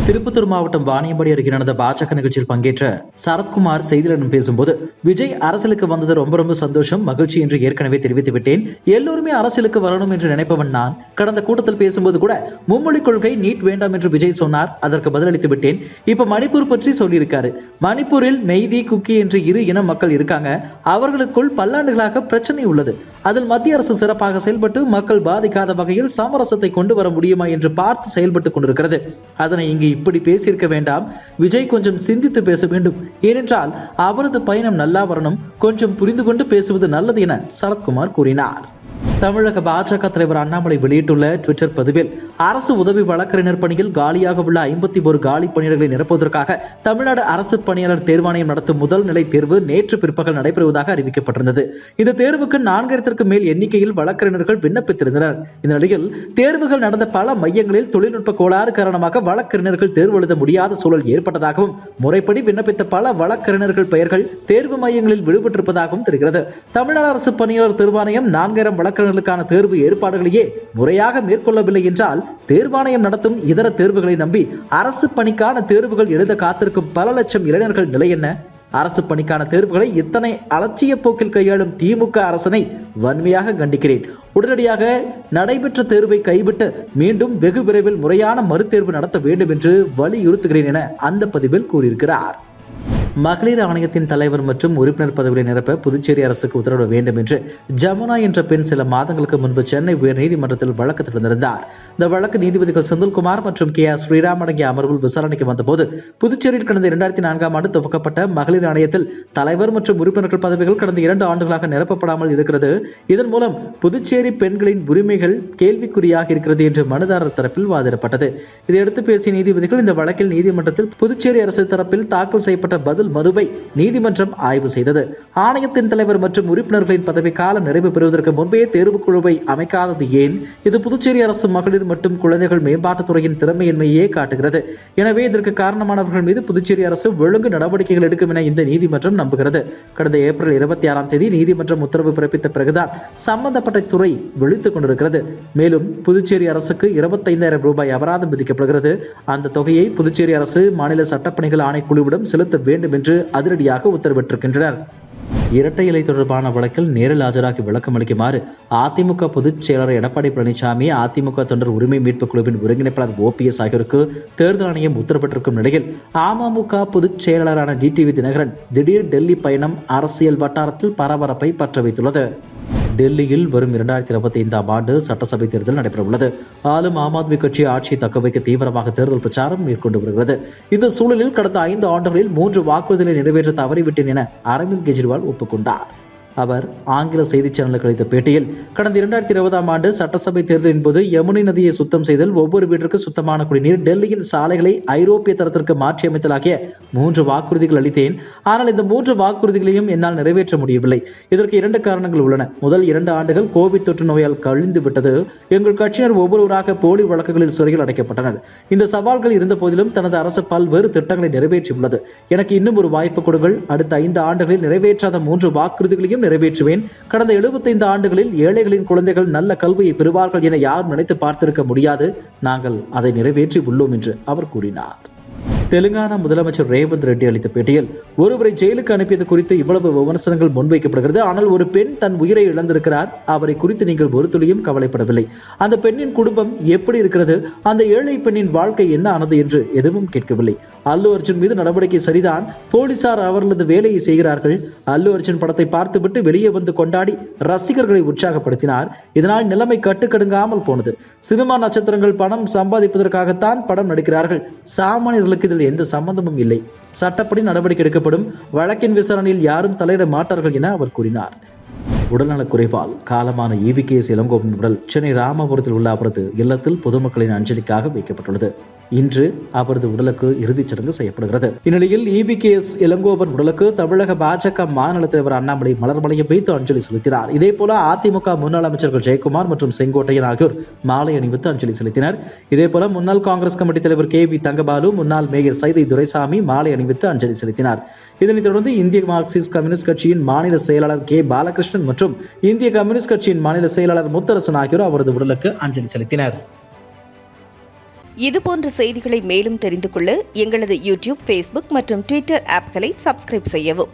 திருப்பத்தூர் மாவட்டம் வாணியம்பாடி அருகே நடந்த பாஜக நிகழ்ச்சியில் பங்கேற்ற சரத்குமார் செய்தியாளர்களிடம் பேசும்போது, விஜய் அரசியலுக்கு வந்தது ரொம்ப சந்தோஷம், மகிழ்ச்சி என்று ஏற்கனவே தெரிவித்து விட்டேன். எல்லோருமே அரசியலுக்கு வரணும் என்று நினைப்பவன் நான். கடந்த கூட்டத்தில் பேசும்போது கூட மும்மொழி கொள்கை, நீட் வேண்டாம் என்று விஜய் சொன்னார். அதற்கு பதிலளித்து விட்டேன். இப்ப மணிப்பூர் பற்றி சொல்லியிருக்காரு. மணிப்பூரில் மெய்தி, குக்கி என்று இரு இன மக்கள் இருக்காங்க. அவர்களுக்குள் பல்லாண்டுகளாக பிரச்சனை உள்ளது. அதில் மத்திய அரசு சிறப்பாக செயல்பட்டு மக்கள் பாதிக்காத வகையில் சமரசத்தை கொண்டு வர முடியுமா என்று பார்த்து செயல்பட்டுக் கொண்டிருக்கிறது. அதனை இங்கு இப்படி பேசியிருக்க வேண்டாம். விஜய் கொஞ்சம் சிந்தித்து பேச வேண்டும். ஏனென்றால் அவரது பயணம் நல்லா வரணும். கொஞ்சம் புரிந்து கொண்டு பேசுவது நல்லது என சரத்குமார் கூறினார். தமிழக பாஜக தலைவர் அண்ணாமலை வெளியிட்டுள்ள ட்விட்டர் பதிவில், அரசு உதவி வழக்கறிஞர் பணியில் காலியாக உள்ள 51 காலி பணியிடங்களை நிரப்புவதற்காக தமிழ்நாடு அரசு பணியாளர் தேர்வாணையம் நடத்தும் முதல் நிலை தேர்வு நேற்று பிற்பகல் நடைபெறுவதாக அறிவிக்கப்பட்டிருந்தது. இந்த தேர்வுக்கு 4000க்கும் மேல் எண்ணிக்கையில் வழக்கறிஞர்கள் விண்ணப்பித்திருந்தனர். இந்த நிலையில் தேர்வுகள் நடந்த பல மையங்களில் தொழில்நுட்ப கோளாறு காரணமாக வழக்கறிஞர்கள் தேர்வு எழுத முடியாத சூழல் ஏற்பட்டதாகவும், முறைப்படி விண்ணப்பித்த பல வழக்கறிஞர்கள் பெயர்கள் தேர்வு மையங்களில் விடுபட்டிருப்பதாகவும் தெரிகிறது. தமிழ்நாடு அரசு பணியாளர் தேர்வாணையம் 4000 வழக்கறிஞர்களுக்கான தேர்வு ஏற்பாடுகளையே முறையாக மேற்கொள்ளவில்லை என்றால், தேர்வாணையம் நடத்தும் இதர தேர்வுகளை நம்பி அரசு பணிக்கான தேர்வுகள் எழுத காத்திருக்கும் பல லட்சம் இளைஞர்கள் நிலை என்ன? அரசு பணிக்கான தேர்வுகளை இத்தனை அலட்சிய போக்கில் கையாளும் திமுக அரசனை வன்மையாக கண்டிக்கிறேன். உடனடியாக நடைபெற்ற தேர்வை கைவிட்டு மீண்டும் வெகு விரைவில் முறையான மறுதேர்வு நடத்த வேண்டும் என்று வலியுறுத்துகிறேன் என அந்த பதிவில் கூறியிருக்கிறார். மகளிர் ஆணையத்தின் தலைவர் மற்றும் உறுப்பினர் பதவியை நிரப்ப புதுச்சேரி அரசுக்கு உத்தரவிட வேண்டும் என்று ஜமுனா என்ற பெண் சில மாதங்களுக்கு முன்பு சென்னை உயர் நீதிமன்றத்தில் வழக்கு தொடர்ந்திருந்தார். இந்த வழக்கு நீதிபதிகள் செந்தில்குமார் மற்றும் கே ஆர் ஸ்ரீராம் அடங்கிய அமர்வில் விசாரணைக்கு வந்தபோது, புதுச்சேரியில் கடந்த 2004ஆம் ஆண்டு துவக்கப்பட்ட மகளிர் ஆணையத்தில் தலைவர் மற்றும் உறுப்பினர்கள் பதவிகள் கடந்த 2 ஆண்டுகளாக நிரப்பப்படாமல் இருக்கிறது. இதன் மூலம் புதுச்சேரி பெண்களின் உரிமைகள் கேள்விக்குறியாக இருக்கிறது என்று மனுதாரர் தரப்பில் வாதிடப்பட்டது. இதையடுத்து பேசிய நீதிபதிகள், இந்த வழக்கில் நீதிமன்றத்தில் புதுச்சேரி அரசு தரப்பில் தாக்கல் செய்யப்பட்ட பதில் மனுவை நீதிமன்றம் ஆய்வு செய்தது. ஆணையத்தின் தலைவர் மற்றும் உறுப்பினர்களின் பதவி காலம் நிறைவு பெறுவதற்கு முன்பே தேர்வுக்குழுவை அமைக்காதது ஏன்? இது புதுச்சேரி அரசு மகளிர் மற்றும் குழந்தைகள் மேம்பாட்டுத்துறையின் திறமையின்மையே காட்டுகிறது. எனவே இதற்கு காரணமானவர்கள் மீது புதுச்சேரி அரசு ஒழுங்கு நடவடிக்கைகள் எடுக்கும் என இந்த நீதிமன்றம் நம்புகிறது. கடந்த ஏப்ரல் 26ஆம் தேதி நீதிமன்றம் உத்தரவு பிறப்பித்த பிறகுதான் சம்பந்தப்பட்ட துறை விழித்துக் கொண்டிருக்கிறது. மேலும் புதுச்சேரி அரசுக்கு 25,000 ரூபாய் அபராதம் விதிக்கப்படுகிறது. அந்த தொகையை புதுச்சேரி அரசு மாநில சட்டப்பணிகள் ஆணைக்குழுவிடம் செலுத்த வேண்டும் என்று அதிரடியாக உத்தரவிட்டிருக்கின்றனர். இரட்டை இலை தொடர்பான வழக்கில் நேரில் ஆஜராகி விளக்கம் அளிக்குமாறு அதிமுக பொதுச் செயலாளர் எடப்பாடி பழனிசாமி, அதிமுக தொண்டர் உரிமை மீட்பு குழுவின் ஒருங்கிணைப்பாளர் OPS ஆகியோருக்கு தேர்தல் ஆணையம் உத்தரவிட்டிருக்கும் நிலையில், அமமுக பொதுச் செயலாளரான டிடிவி தினகரன் திடீர் டெல்லி பயணம் அரசியல் வட்டாரத்தில் பரபரப்பை பற்ற வைத்துள்ளது. டெல்லியில் வரும் 2025ஆம் ஆண்டு சட்டசபை தேர்தல் நடைபெறவுள்ளது. ஆளும் ஆம் ஆத்மி கட்சி ஆட்சியை தக்கவைக்க தீவிரமாக தேர்தல் பிரச்சாரம் மேற்கொண்டு வருகிறது. இந்த சூழலில் கடந்த 5 ஆண்டுகளில் 3 வாக்குறுதிகளை நிறைவேற்ற தவறிவிட்டேன் என அரவிந்த் கெஜ்ரிவால் ஒப்புக்கொண்டார். அவர் ஆங்கில செய்தி சேனலுக்கு அளித்த பேட்டியில், கடந்த 2020ஆம் ஆண்டு சட்டசபை தேர்தலின் போது யமுனை நதியை சுத்தம் செய்தல், ஒவ்வொரு வீட்டிற்கு சுத்தமான குடிநீர், டெல்லியின் சாலைகளை ஐரோப்பிய தரத்திற்கு மாற்றியமைத்தல் ஆகிய 3 வாக்குறுதிகள் அளித்தேன். ஆனால் இந்த 3 வாக்குறுதிகளையும் என்னால் நிறைவேற்ற முடியவில்லை. இதற்கு 2 காரணங்கள் உள்ளன. முதல் 2 ஆண்டுகள் கோவிட் தொற்று நோயால் கழிந்து விட்டது. எங்கள் கட்சியினர் ஒவ்வொருவராக போலி வழக்குகளில் சிறையில் அடைக்கப்பட்டனர். இந்த சவால்கள் இருந்த போதிலும் தனது அரசு பல்வேறு திட்டங்களை நிறைவேற்றியுள்ளது. எனக்கு இன்னும் ஒரு வாய்ப்பு கொடுங்கள். அடுத்த 5 ஆண்டுகளில் நிறைவேற்றாத 3 வாக்குறுதிகளையும் நிறைவேற்றுவேன். கடந்த 75 ஆண்டுகளில் ஏழைகளின் குழந்தைகள் நல்ல கல்வியை பெறுவார்கள் என யாரும் நினைத்து பார்த்திருக்க முடியாது. நாங்கள் அதை நிறைவேற்றி உள்ளோம் என்று அவர் கூறினார். தெலுங்கானா முதலமைச்சர் ரேவந்த் ரெட்டி அளித்த பேட்டியில், ஒருவரை ஜெயிலுக்கு அனுப்பியது குறித்து இவ்வளவு விமர்சனங்கள் முன்வைக்கப்படுகிறது. ஆனால் ஒரு பெண் தன் உயிரை இழந்திருக்கிறார். அவரை குறித்து நீங்கள் ஒரு துளியும் கவலைப்படவில்லை. அந்த பெண்ணின் குடும்பம் எப்படி இருக்கிறது, அந்த ஏழை பெண்ணின் வாழ்க்கை என்ன ஆனது என்று எதுவும் கேட்கவில்லை. அல்லு அர்ஜுன் மீது நடவடிக்கை சரிதான். போலீசார் அவர்களது வேலையை செய்கிறார்கள். அல்லு அர்ஜுன் படத்தை பார்த்துவிட்டு வெளியே வந்து கொண்டாடி ரசிகர்களை உற்சாகப்படுத்தினார். இதனால் நிலைமை கட்டுக்கடுங்காமல் போனது. சினிமா நட்சத்திரங்கள் பணம் சம்பாதிப்பதற்காகத்தான் படம் நடிக்கிறார்கள். சாமானியர்களுக்கு இதில் எந்த சம்பந்தமும் இல்லை. சட்டப்படி நடவடிக்கை எடுக்கப்படும். வழக்கின் விசாரணையில் யாரும் தலையிட மாட்டார்கள் என அவர் கூறினார். உடல்நலக் குறைவால் காலமான EVKS இளங்கோவன் உடல் சென்னை ராமபுரத்தில் உள்ள அவரது இல்லத்தில் பொதுமக்களின் அஞ்சலிக்காக வைக்கப்பட்டுள்ளது. இன்று அவரது உடலுக்கு இறுதிச் சடங்கு செய்யப்படுகிறது. இந்நிலையில் EVKS இளங்கோவன் உடலுக்கு தமிழக பாஜக மாநில தலைவர் அண்ணாமலை மலர் வளையம் வைத்து அஞ்சலி செலுத்தினார். இதேபோல அதிமுக முன்னாள் அமைச்சர்கள் ஜெயக்குமார் மற்றும் செங்கோட்டையன் ஆகியோர் மாலை அணிவித்து அஞ்சலி செலுத்தினர். இதேபோல முன்னாள் காங்கிரஸ் கமிட்டி தலைவர் KV தங்கபாலு, முன்னாள் மேயர் சைதை துரைசாமி மாலை அணிவித்து அஞ்சலி செலுத்தினார். இதனைத் தொடர்ந்து இந்திய மார்க்சிஸ்ட் கம்யூனிஸ்ட் கட்சியின் மாநில செயலாளர் K பாலகிருஷ்ணன் மற்றும் இந்திய கம்யூனிஸ்ட் கட்சியின் மாநில செயலாளர் முத்தரசன் ஆகியோர் அவரது உடலுக்கு அஞ்சலி செலுத்தினர். இதுபோன்ற செய்திகளை மேலும் தெரிந்து கொள்ள எங்களது யூடியூப், ஃபேஸ்புக் மற்றும் ட்விட்டர் ஆப்களை சப்ஸ்கிரைப் செய்யவும்.